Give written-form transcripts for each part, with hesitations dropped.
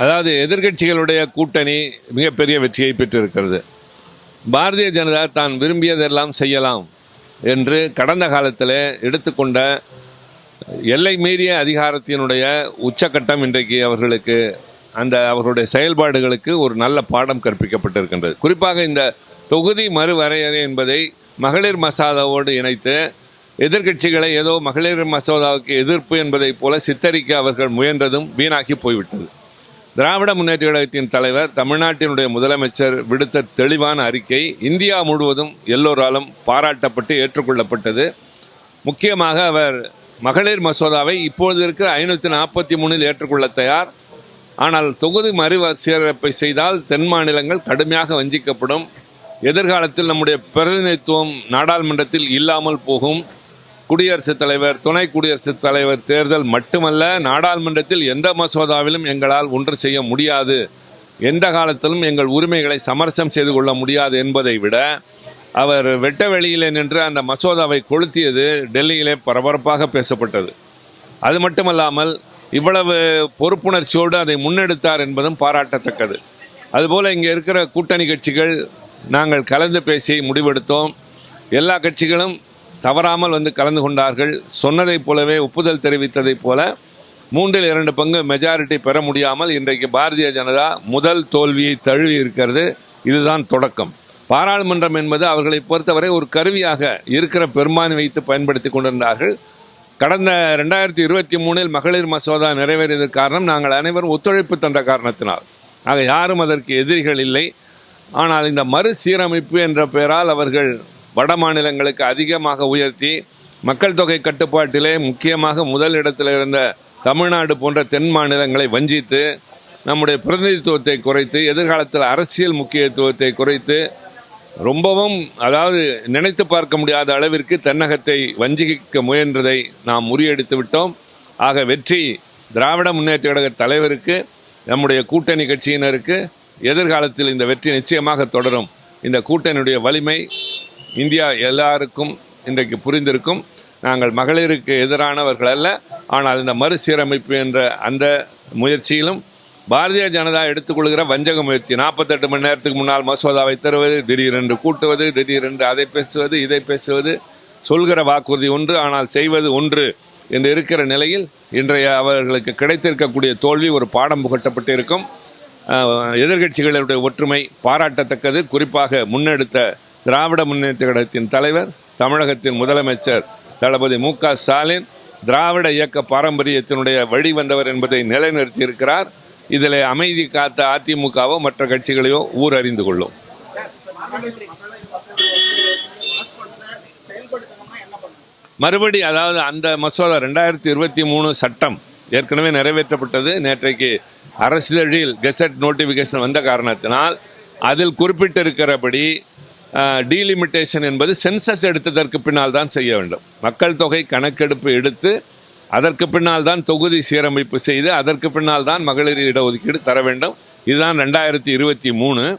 அதாவது எதிர்க்கட்சிகளுடைய கூட்டணி மிகப்பெரிய வெற்றியை பெற்றிருக்கிறது. பாரதிய ஜனதா தான் விரும்பியதெல்லாம் செய்யலாம் என்று கடந்த காலத்தில் எடுத்துக்கொண்ட எல்லை மீறிய அதிகாரத்தினுடைய உச்சக்கட்டம் இன்றைக்கு அவர்களுடைய செயல்பாடுகளுக்கு ஒரு நல்ல பாடம் கற்பிக்கப்பட்டிருக்கின்றது. குறிப்பாக இந்த தொகுதி மறுவரையறை என்பதை மகளிர் மசோதாவோடு இணைத்து எதிர்க்கட்சிகளை ஏதோ மகளிர் மசோதாவுக்கு எதிர்ப்பு என்பதை போல சித்தரிக்க அவர்கள் முயன்றதும் வீணாக்கி போய்விட்டது. திராவிட முன்னேற்ற கழகத்தின் தலைவர், தமிழ்நாட்டினுடைய முதலமைச்சர் விடுத்த தெளிவான அறிக்கை இந்தியா முழுவதும் எல்லோராலும் பாராட்டப்பட்டு ஏற்றுக்கொள்ளப்பட்டது. முக்கியமாக அவர் மகளிர் மசோதாவை இப்பொழுது இருக்கிற 543 ஏற்றுக்கொள்ள தயார். ஆனால் தொகுதி மறுசீரமைப்பை செய்தால் தென் மாநிலங்கள் கடுமையாக வஞ்சிக்கப்படும். எதிர்காலத்தில் நம்முடைய பிரதிநிதித்துவம் நாடாளுமன்றத்தில் இல்லாமல் போகும். குடியரசுத் தலைவர், துணை குடியரசுத் தலைவர் தேர்தல் மட்டுமல்ல, நாடாளுமன்றத்தில் எந்த மசோதாவிலும் எங்களால் ஒன்று செய்ய முடியாது, எந்த காலத்திலும் எங்கள் உரிமைகளை சமரசம் செய்து கொள்ள முடியாது என்பதை விட அவர் வெட்ட வெளியிலே நின்று அந்த மசோதாவை கொளுத்தியது டெல்லியிலே பரபரப்பாக பேசப்பட்டது. அது மட்டுமல்லாமல் இவ்வளவு பொறுப்புணர்ச்சியோடு அதை முன்னெடுத்தார் என்பதும் பாராட்டத்தக்கது. அதுபோல இங்கே இருக்கிற கூட்டணி கட்சிகள் நாங்கள் கலந்து பேசி முடிவெடுத்தோம். எல்லா கட்சிகளும் தவறாமல் வந்து கலந்து கொண்டார்கள். சொன்னதைப் போலவே, ஒப்புதல் தெரிவித்ததைப் போல 3/2 பங்கு மெஜாரிட்டி பெற முடியாமல் இன்றைக்கு பாரதிய ஜனதா முதல் தோல்வியை தழுவி இருக்கிறது. இதுதான் தொடக்கம். பாராளுமன்றம் என்பது அவர்களை பொறுத்தவரை ஒரு கருவியாக இருக்கிற பெரும்பான்மை வைத்து பயன்படுத்தி கொண்டிருந்தார்கள். கடந்த 2023 மகளிர் மசோதா நிறைவேறியதற்கு காரணம் நாங்கள் அனைவரும் ஒத்துழைப்பு தந்த காரணத்தினால். ஆக யாரும் அதற்கு எதிரிகள் இல்லை. ஆனால் இந்த மறுசீரமைப்பு என்ற பெயரால் அவர்கள் வட மாநிலங்களுக்கு அதிகமாக உயர்த்தி மக்கள் தொகை கட்டுப்பாட்டிலே முக்கியமாக முதல் இடத்தில் இருந்த தமிழ்நாடு போன்ற தென் மாநிலங்களை வஞ்சித்து நம்முடைய பிரதிநிதித்துவத்தை குறைத்து எதிர்காலத்தில் அரசியல் முக்கியத்துவத்தை குறைத்து ரொம்பவும், அதாவது நினைத்து பார்க்க முடியாத அளவிற்கு தென்னகத்தை வஞ்சிக்க முயன்றதை நாம் முறியடித்து விட்டோம். ஆக வெற்றி திராவிட முன்னேற்ற கழக தலைவருக்கு, நம்முடைய கூட்டணி கட்சியினருக்கு. எதிர்காலத்தில் இந்த வெற்றி நிச்சயமாக தொடரும். இந்த கூட்டணியுடைய வலிமை இந்தியா எல்லாருக்கும் இன்றைக்கு புரிந்திருக்கும். நாங்கள் மகளிருக்கு எதிரானவர்கள் அல்ல. ஆனால் இந்த மறுசீரமைப்பு என்ற அந்த முயற்சியிலும் பாரதிய ஜனதா எடுத்துக்கொள்கிற வஞ்சக முயற்சி, 48 மணி நேரத்துக்கு முன்னால் மசோதாவை தருவது, திடீரென்று கூட்டுவது, திடீரென்று அதை பேசுவது, இதை பேசுவது, சொல்கிற வாக்குறுதி ஒன்று ஆனால் செய்வது ஒன்று என்று இருக்கிற நிலையில் இன்றைய அவர்களுக்கு கிடைத்திருக்கக்கூடிய தோல்வி ஒரு பாடம் புகட்டப்பட்டு இருக்கும். எதிர்கட்சிகளுடைய ஒற்றுமை பாராட்டத்தக்கது. குறிப்பாக முன்னெடுத்த திராவிட முன்னேற்ற கழகத்தின் தலைவர், தமிழகத்தின் முதலமைச்சர் தளபதி மு.க. ஸ்டாலின் திராவிட இயக்க பாரம்பரியத்தினுடைய வழி வந்தவர் என்பதை நிலைநிறுத்தி இருக்கிறார். இதில் அமைதி காத்த அதிமுகவோ மற்ற கட்சிகளையோ ஊர் அறிந்து கொள்ளும். மறுபடி அதாவது அந்த மசோதா 2023 சட்டம் ஏற்கனவே நிறைவேற்றப்பட்டது. நேற்றைக்கு அரசிதழில் கெசட் நோட்டிபிகேஷன் வந்த காரணத்தினால் அதில் குறிப்பிட்டிருக்கிறபடி டீலிமிட்டேஷன் என்பது சென்சஸ் எடுத்ததற்கு பின்னால் தான் செய்ய வேண்டும். மக்கள் தொகை கணக்கெடுப்பு எடுத்து அதற்கு பின்னால் தான் தொகுதி சீரமைப்பு செய்து அதற்கு பின்னால் தான் மகளிர் இடஒதுக்கீடு தர வேண்டும். இதுதான் 2023.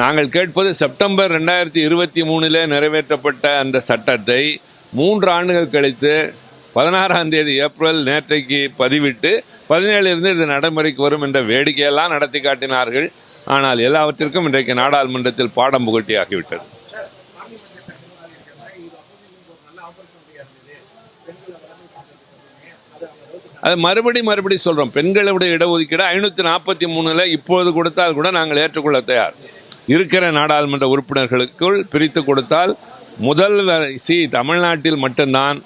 நாங்கள் கேட்பது செப்டம்பர் 2023 நிறைவேற்றப்பட்ட அந்த சட்டத்தை 3 ஆண்டுகள் கழித்து 16ஆம் தேதி ஏப்ரல் நேற்றைக்கு பதிவிட்டு 17 இது நடைமுறைக்கு வரும் என்ற வேடிக்கையெல்லாம் நடத்தி காட்டினார்கள். ஆனால் எல்லாவற்றிற்கும் இன்றைக்கு நாடாளுமன்றத்தில் பாடம் புகட்டி ஆகிவிட்டது. அது மறுபடி சொல்றோம். பெண்களுடைய இடஒதுக்கீடு 543 இப்பொழுது கொடுத்தால் கூட நாங்கள் ஏற்றுக்கொள்ள தயார். இருக்கிற நாடாளுமன்ற உறுப்பினர்களுக்குள் பிரித்து கொடுத்தால் முதல் தமிழ்நாட்டில் மட்டும்தான்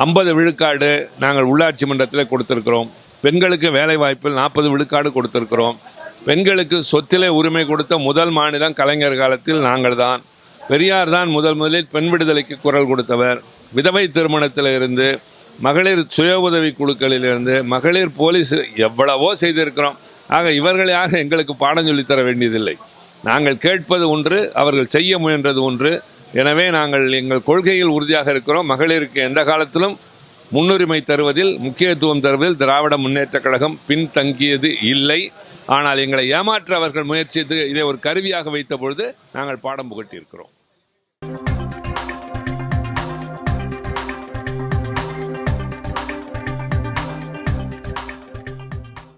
50 விழுக்காடு நாங்கள் உள்ளாட்சி மன்றத்தில் கொடுத்திருக்கிறோம். பெண்களுக்கு வேலை வாய்ப்பில் 40 விழுக்காடு கொடுத்திருக்கிறோம். பெண்களுக்கு சொத்திலே உரிமை கொடுத்த முதல் மாநிலம் கலைஞர் காலத்தில் நாங்கள் தான். பெரியார் தான் முதலில் பெண் விடுதலைக்கு குரல் கொடுத்தவர். விதவை திருமணத்தில் இருந்து, மகளிர் சுய உதவி குழுக்களில் இருந்து, மகளிர் போலீஸ் எவ்வளவோ செய்திருக்கிறோம். ஆக இவர்கள் யார் எங்களுக்கு பாடம் சொல்லித்தர வேண்டியதில்லை. நாங்கள் கேட்பது ஒன்று, அவர்கள் செய்ய முயன்றது ஒன்று. எனவே நாங்கள் எங்கள் கொள்கையில் உறுதியாக இருக்கிறோம். மகளிருக்கு எந்த காலத்திலும் முன்னுரிமை தருவதில், முக்கியத்துவம் தருவதில் திராவிட முன்னேற்ற கழகம் பின்தங்கியது இல்லை. ஆனால் எங்களை ஏமாற்ற அவர்கள் முயற்சித்து இதை ஒரு கருவியாக வைத்த பொழுது நாங்கள் பாடம் புகட்டி இருக்கிறோம்.